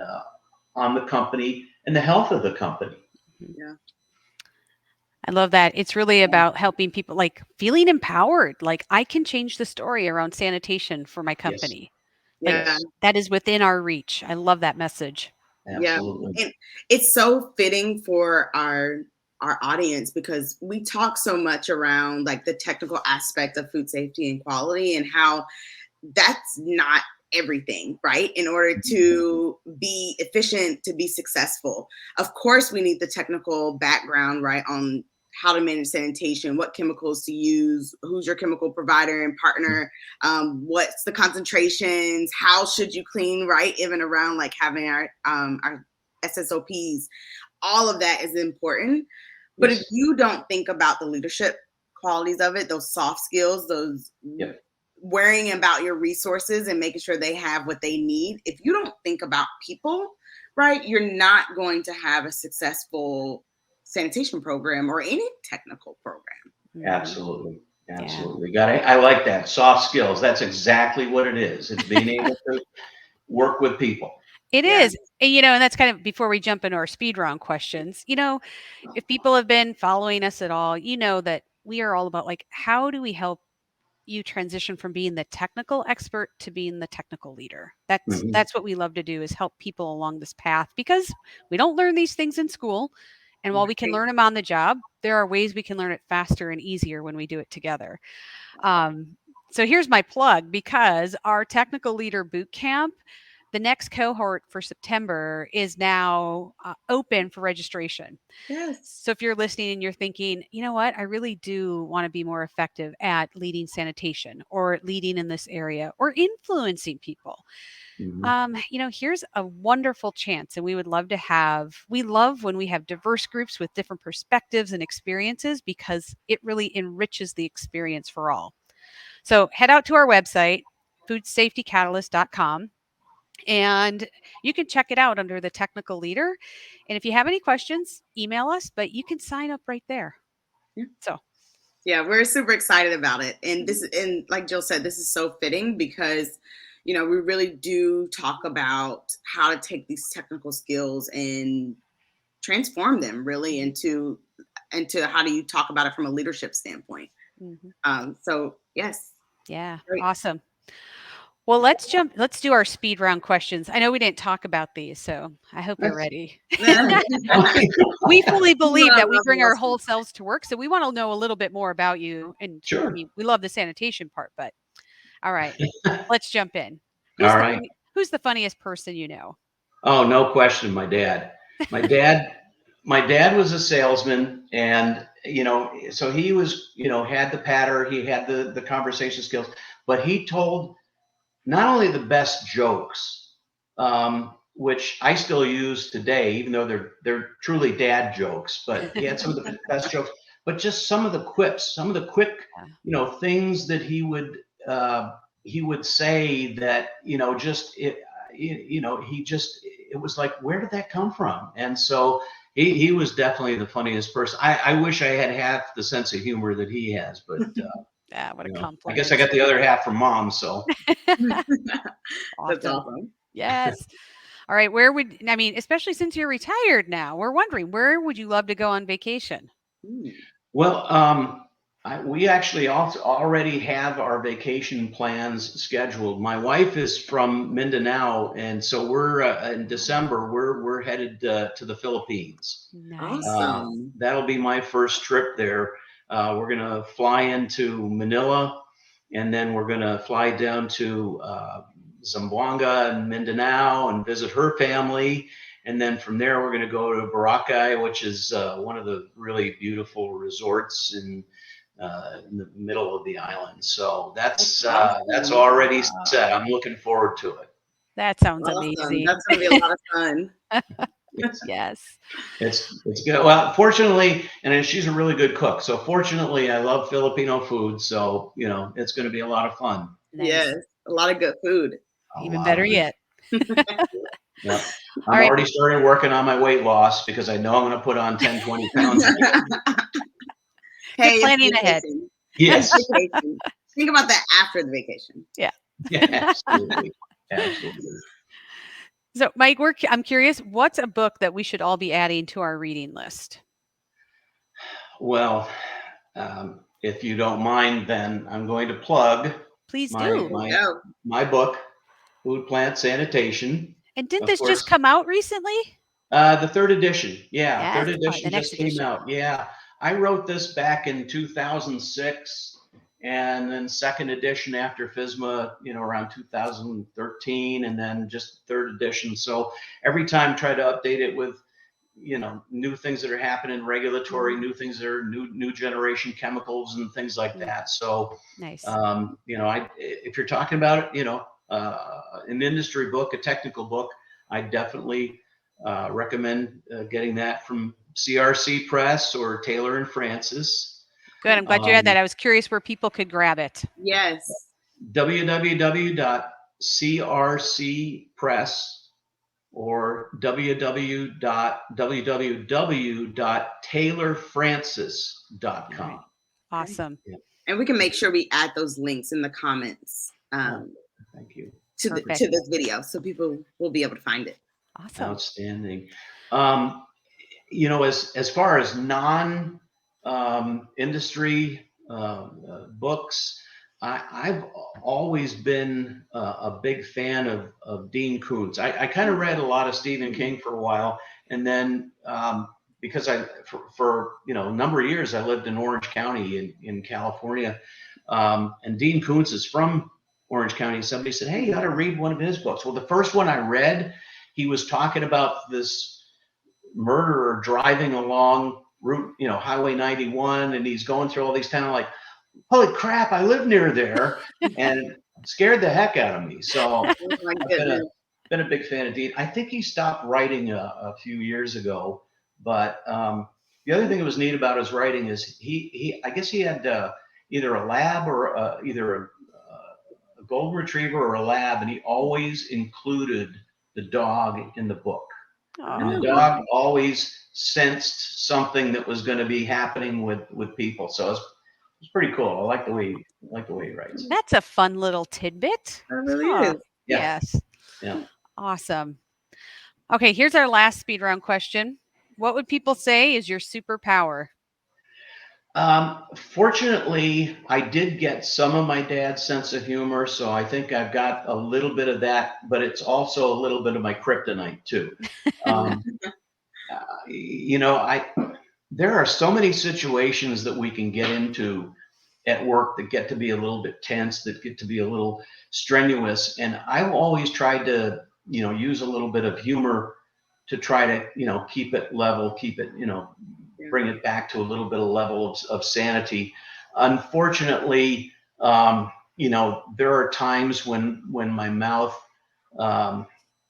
the company and the health of the company. Yeah. I love that. It's really about helping people like feeling empowered. Like I can change the story around sanitation for my Yes, company. Like Yeah. yes, that is within our reach. I love that message. Yeah. absolutely. And it's so fitting for our audience because we talk so much around like the technical aspect of food safety and quality and how that's not everything, right? In order to be efficient, to be successful. Of course, we need the technical background, right, on how to manage sanitation, what chemicals to use, who's your chemical provider and partner, what's the concentrations, how should you clean, right? Even around like having our SSOPs, all of that is important. But if Yes. you don't think about the leadership qualities of it, those soft skills, those Yep. worrying about your resources and making sure they have what they need, if you don't think about people, right, you're not going to have a successful sanitation program or any technical program. Mhm. Absolutely. Yeah. Absolutely. Got it. I like that. Soft skills. That's exactly what it is. It's being able to work with people. It Yeah. is. And that's kind of before we jump into our speed round questions. If people have been following us at all, you know that we are all about like how do we help you transition from being the technical expert to being the technical leader. That's Mhm. that's what we love to do is help people along this path because we don't learn these things in school. And while we can Right. learn them on the job, there are ways we can learn it faster and easier when we do it together. Um, so here's my plug because our technical leader boot camp, the next cohort for September is now open for registration. Yes. So if you're listening and you're thinking, you know what, I really do want to be more effective at leading sanitation or at leading in this area or influencing people, Mhm. here's a wonderful chance. And we love when we have diverse groups with different perspectives and experiences because it really enriches the experience for all. So head out to our website, foodsafetykatalyst.com, and you can check it out under the technical leader. And if you have any questions, email us, but you can sign up right there. So, Yeah, we're super excited about it. And like Jill said, this is so fitting because, we really do talk about how to take these technical skills and transform them really into how do you talk about it from a leadership standpoint. mhm. So yes, Yeah, great. awesome. Well, let's do our speed round questions. I know we didn't talk about these, so I hope you're That's ready. okay. We fully believe that we bring our Awesome. whole selves to work, so we want to know a little bit more about you. And I Sure. mean, we love the sanitation part, but all right, let's jump in. All right. Who's the funniest person you know? Oh, no question. My dad. My dad. My dad was a salesman, and so he was, had the patter, he had the conversation skills, but he told not only the best jokes, which I still use today, even though they're truly dad jokes. But he had some of the best jokes, but just some of the quips, some of the quick, things that he would say that just he just it was like, where did that come from? And so he was definitely the funniest person. I wish I had half the sense of humor that he has, but Yeah, what a I guess I compliment. got the other half from mom. So. That's Awesome. awesome. Yes. All right. Especially since you're retired now, we're wondering where would you love to go on vacation? Hmm. Well, we actually also already have our vacation plans scheduled. My wife is from Mindanao, and so we're in December. We're headed to the Philippines. Nice. Awesome. That'll be my first trip there. We're gonna fly into Manila, and then we're gonna fly down to Zamboanga and Mindanao and visit her family. And then from there, we're going to go to Boracay, which is one of the really beautiful resorts in the middle of the island. So That's that's awesome. already set. Wow. I'm looking forward to it. That sounds Awesome. amazing. That's gonna be a lot of fun. Yes, Yes. it's good. Well, fortunately, and then she's a really good cook. So fortunately, I love Filipino food. So it's going to be a lot of fun. Yes. Nice. A lot of good food. A Even lot better of good. yet. Yep. All I'm right. already started working on my weight loss because I know I'm going to put on 10, 20 pounds again. You're Hey, it's planning ahead. vacation. It's Yes. vacation. Think about that after the vacation. Yeah. Yeah, absolutely. Absolutely. So, Mike, I'm curious, what's a book that we should all be adding to our reading list? Well, if you don't mind, then I'm going to plug Please my do. There we my go. my book, Food Plant Sanitation. And didn't Of this just course, come out recently? the third edition. Yeah, Yes, third the edition next just came edition. out. Yeah, I wrote this back in 2006, and then second edition after FSMA, around 2013, and then just third edition. So every time try to update it with new things that are happening, regulatory, new things that are new generation chemicals and things like Mm, that. So nice. if you're talking about it, an industry book, a technical book, I definitely recommend getting that from CRC Press or Taylor and Francis. Good. I'm glad you had that. Um, I was curious where people could grab it. Yes. www.crcpress or All right. www.taylorfrancis.com. Awesome. Yeah. And we can make sure we add those links in the comments Oh, thank you. to Perfect. this video, so people will be able to find it. Awesome. Outstanding. As far as non industry books, I've always been a big fan of Dean Koontz. I kind of read a lot of Stephen King for a while, and then because for a number of years I lived in Orange County in California, and Dean Koontz is from Orange County. Somebody said, "Hey, you ought to read one of his books." Well, the first one I read, he was talking about this murderer driving along route, Highway 91, and he's going through all these towns. Like, holy crap, I live near there, and scared the heck out of me. So Oh my I've goodness. been a big fan of Dean. I think he stopped writing a few years ago, but the other thing that was neat about his writing is he I guess he had either a lab or either a golden retriever or a lab, and he always included the dog in the book. And the Oh, dog always sensed something that was going to be happening with people. So it's pretty cool. I like the way he writes. that's a fun little tidbit. That really Huh. is. Yeah, Yes. yeah. Awesome. Okay, here's our last speed round question. What would people say is your superpower? Fortunately, I did get some of my dad's sense of humor, so I think I've got a little bit of that, but it's also a little bit of my kryptonite too. Um, I there are so many situations that we can get into at work that get to be a little bit tense, that get to be a little strenuous, and I've always tried to use a little bit of humor to try to keep it level, keep it bring it back to a little bit of level of sanity. Unfortunately, there are times when my mouth um,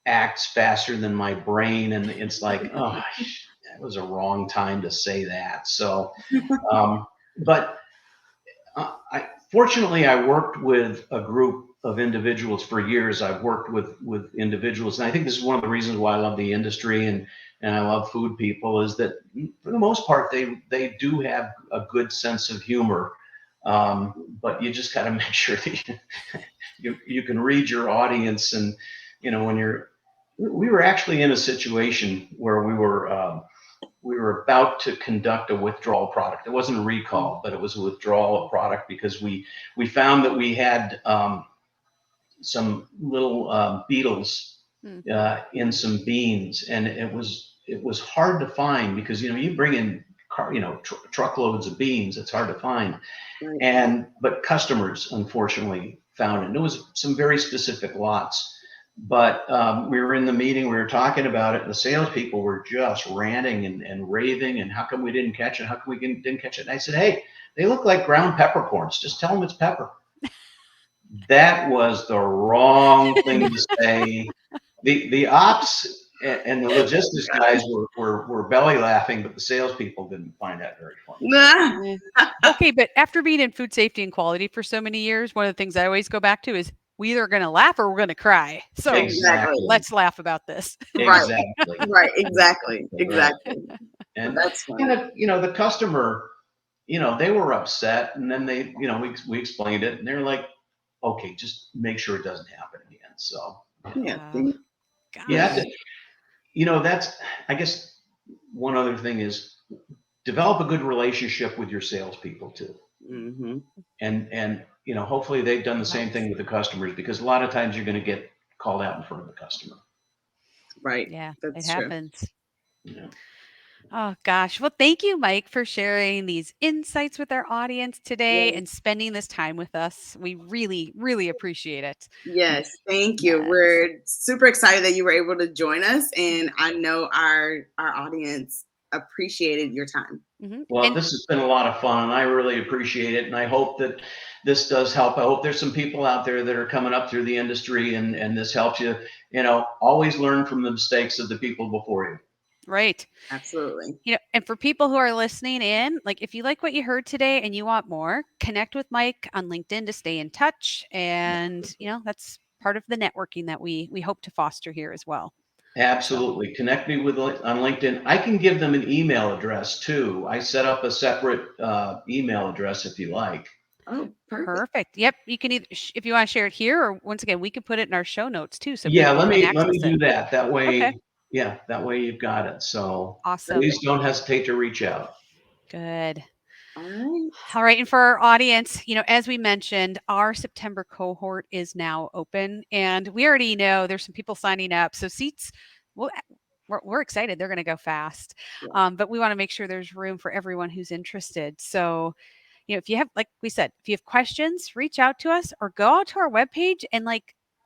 acts faster than my brain, and it's like, oh, that was a wrong time to say that. So, but fortunately, I worked with a group of individuals for years. I've worked with individuals, and I think this is one of the reasons why I love the industry and I love food people, is that for the most part they do have a good sense of humor. But you just got to make sure that you can read your audience, and when we were actually in a situation where we were about to conduct a withdrawal product. It wasn't a recall, but it was a withdrawal of product because we found that we had some little beetles Hmm. in some beans, and it was hard to find because you bring in truckloads of beans, it's hard to find, Right. but customers unfortunately found it. And it was some very specific lots. But we were in the meeting, we were talking about it, and the salespeople were just ranting and raving, and how come we didn't catch it? How come we didn't catch it? And I said, hey, they look like ground peppercorns. Just tell them it's pepper. That was the wrong thing to say. The ops and the logistics guys were belly laughing, but the salespeople didn't find that very funny. Nah. Eh. Okay, but after being in food safety and quality for so many years, one of the things I always go back to is we either going to laugh or we're going to cry. So Exactly. let's laugh about this. Right. Exactly. Right. Exactly. Right. Exactly. And That's funny. the customer, they were upset, and then we explained it, and they're like, okay, just make sure it doesn't happen again. So Yeah. you have Gosh. to, that's, I guess one other thing is develop a good relationship with your salespeople too. Mm-hmm. And hopefully they've done the same Nice. thing with the customers, because a lot of times you're going to get called out in front of the customer. Right. Yeah, it That's true. happens. Yeah. Oh gosh. Well, thank you, Mike, for sharing these insights with our audience today Yes. and spending this time with us. We really, really appreciate it. Yes. Thank you. Yes. We're super excited that you were able to join us, and Mhm. I know our audience appreciated your time. Mhm. Well, And this has been a lot of fun, and I really appreciate it. And I hope that this does help. I hope there's some people out there that are coming up through the industry, and this helps you. Always learn from the mistakes of the people before you. right. Absolutely. And for people who are listening in, like if you like what you heard today and you want more, connect with Mike on LinkedIn to stay in touch. And that's part of the networking that we hope to foster here as well. So Absolutely. Connect me with on LinkedIn. I can give them an email address too. I set up a separate email address if you like. Oh, perfect. perfect. Yep. You can either, if you want to share it here, or once again, we can put it in our show notes too, so Yeah, people let can me access it. do that. That Okay. way, yeah, that way you've got it. So Awesome. please don't hesitate to reach out. Good. All right. All right. And for our audience, as we mentioned, our September cohort is now open, and we already know there's some people signing up. So seats, well, we're excited. They're going to go fast. Yeah. But we want to make sure there's room for everyone who's interested. So, if you have, like we said, if you have questions, reach out to us or go out to our webpage and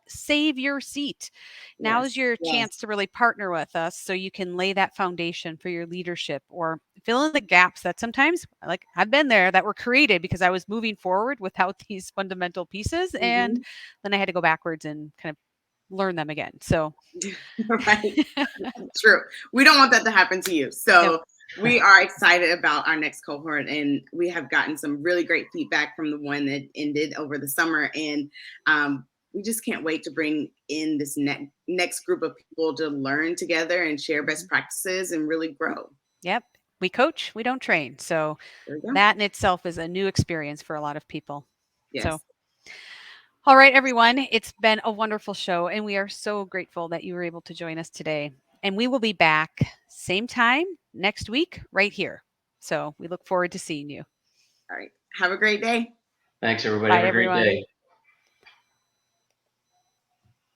save your seat. Now is Yes. your Yes. chance to really partner with us so you can lay that foundation for your leadership or fill in the gaps that sometimes, like I've been there, that were created because I was moving forward without these fundamental pieces. And Mm-hmm. then I had to go backwards and kind of learn them again. So, Right. True. We don't want that to happen to you. no, So we are excited about our next cohort, and we have gotten some really great feedback from the one that ended over the summer. And we just can't wait to bring in this next group of people to learn together and share best mhm. practices and really grow. Yep. We coach, we don't train. So There we go. that in itself is a new experience for a lot of people. So, Yes. all right, everyone, it's been a wonderful show, and we are so grateful that you were able to join us today. And we will be back same time next week, right here. So we look forward to seeing you. All right. Have a great day. Thanks, everybody. Bye, Have a great everyone. day.